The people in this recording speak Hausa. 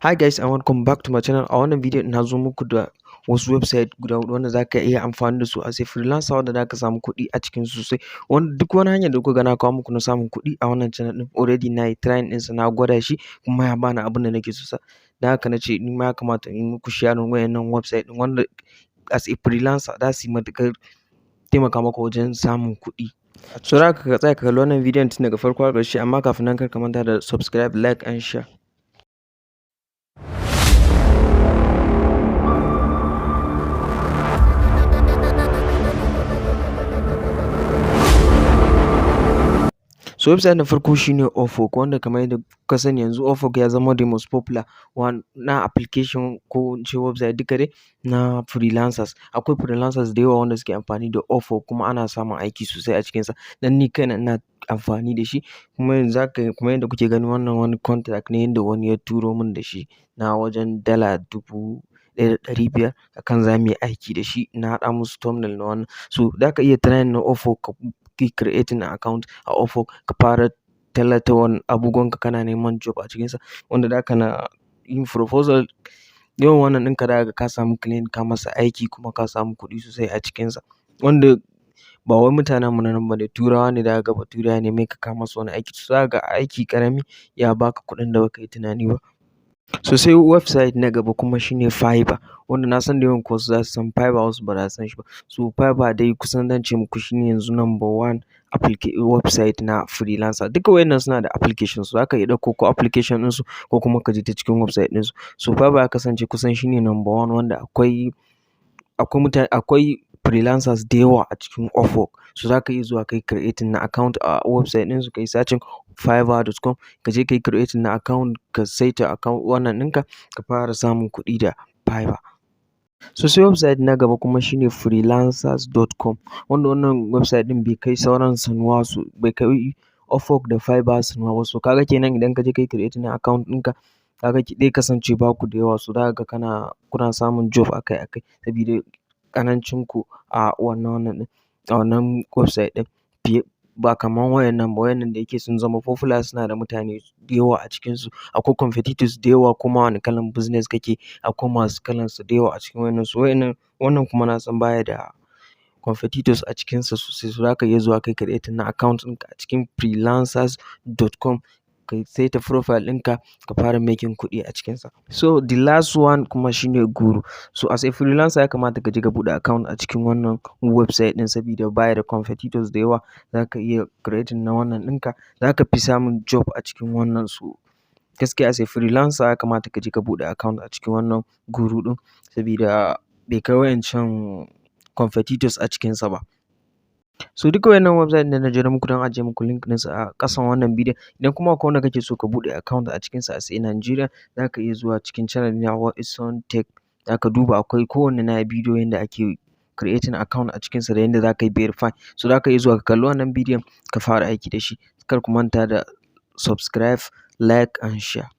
Hi guys and welcome back to my channel. A wannan bidiyon na zo muku da wasu website guda huɗu wanda za ka iya amfani da su as a freelancer wanda za ka samu kuɗi a cikin su sosai. Wanda duk wani hanyar da kuka ga na kawo muku na samun kuɗi a wannan channel ɗin already na yi trying ɗinsa, na gwada shi kuma ya bani abin da nake so sa. Don haka na ce ni ma ya kamata in yi muku sharing waɗannan website ɗin wanda as a freelancer za su yi matuƙar taimaka maka wajen samun kuɗi. So za ka tsaya ka kalli wannan bidiyon tun daga farko har ƙarshe, amma kafin nan kar ka manta da subscribe, like and share. So website na farko shine UPWORK, wanda kamar yadda kuka sani yanzu UPWORK ya zama the most popular one na application ko in ce website duka dai na freelancers. Akwai freelancers da yawa wanda suke amfani da UPWORK kuma ana samun aiki sosai a cikinsa. Dan ni kaina ina amfani da shi kuma yanzu haka kamar yadda kuke gani wannan wani contract ne yanda wani ya turo min da shi na wajen dala 1500 akan za mu yi aiki da shi. Na haɗa musu thumbnail na wannan. So za ka iya trying na UPWORK ka creating account a UPWORK ka fara tallata abubuwanka kana neman job a cikinsa, wanda za ka na yin proposal. Yawan wannan ɗinka za ka ga ka samu client, ka masa aiki kuma ka samu kuɗi sosai a cikinsa. Wanda ba wai mutanen mu na nan bane, turawa ne za ka ga bature ya neme ka masa wani aiki, so za ka ga aiki ƙarami ya baka kuɗin da baka yi tunani ba. So sai website na gaba kuma shine FIVERR, wanda na san da yawan ku wasu za su san FIVERR wasu ba za su san shi ba. So FIVERR dai kusan zan ce muku shine yanzu number one website na freelancer. Duka waɗannan suna da application su, za ka iya ɗauko ko application ɗinsu ko kuma ka je ta cikin website ɗinsu. So FIVERR ya kasance kusan shine number one wanda akwai freelancers da yawa a cikin UPWORK. So za ka iya zuwa kai creating na account a website ɗinsu, kai searching fiverr.com, ka je kai creating na account, ka saita account wannan ɗinka, ka fara samun kuɗi da FIVERR. So sai website na gaba kuma shine freelancers.com, wanda wannan website ɗin bai kai sauran sanuwa su, bai kai UPWORK da FIVERR sanuwa ba. So kaga kenan idan ka je kai creating na account ɗinka, kaga zai kasance ba ku da yawa, so za ka ga kuna samun job akai akai sabida ƙarancin ku a wannan website ɗin. Ba kamar waɗannan ba, waɗannan da yake sun zama popular suna da mutane da yawa a cikinsu. Akwai competitors da yawa, kuma wane kalan business kake akwai masu kalansa da yawa a cikin wannan. So wannan kuma na san baya da competitors a cikinsa sosai. So za ka iya zuwa kai creating na account ɗinka a cikin freelancers.com, ka saita profile ɗinka, ka fara making kuɗi a cikinsa. So the last one kuma shine Guru. So as a freelancer ya kamata ka je ka buɗe account a cikin wannan website ɗin sabida baya da competitors da yawa. Za ka iya creating na wannan ɗinka, za ka fi samun job a cikin wannan. So gaskiya as a freelancer ya kamata ka je ka buɗe account a cikin wannan Guru ɗin sabida bai kai waƴancan competitors a cikinsa ba. So duka waɗannan website da na jero muku don ajiye muku link ɗinsu a ƙasan wannan bidiyon. Idan kuma akwai wanda kake so ka buɗe account a cikinsa as a Nigerian, za ka iya zuwa cikin channel na What is on Tech, za ka duba akwai kowanne na yi bidiyo yanda ake creating account a cikinsa da yanda za ka yi verify. So za ka iya zuwa ka kalli wannan bidiyon ka fara aiki da shi. Kar ku manta da subscribe, like and share.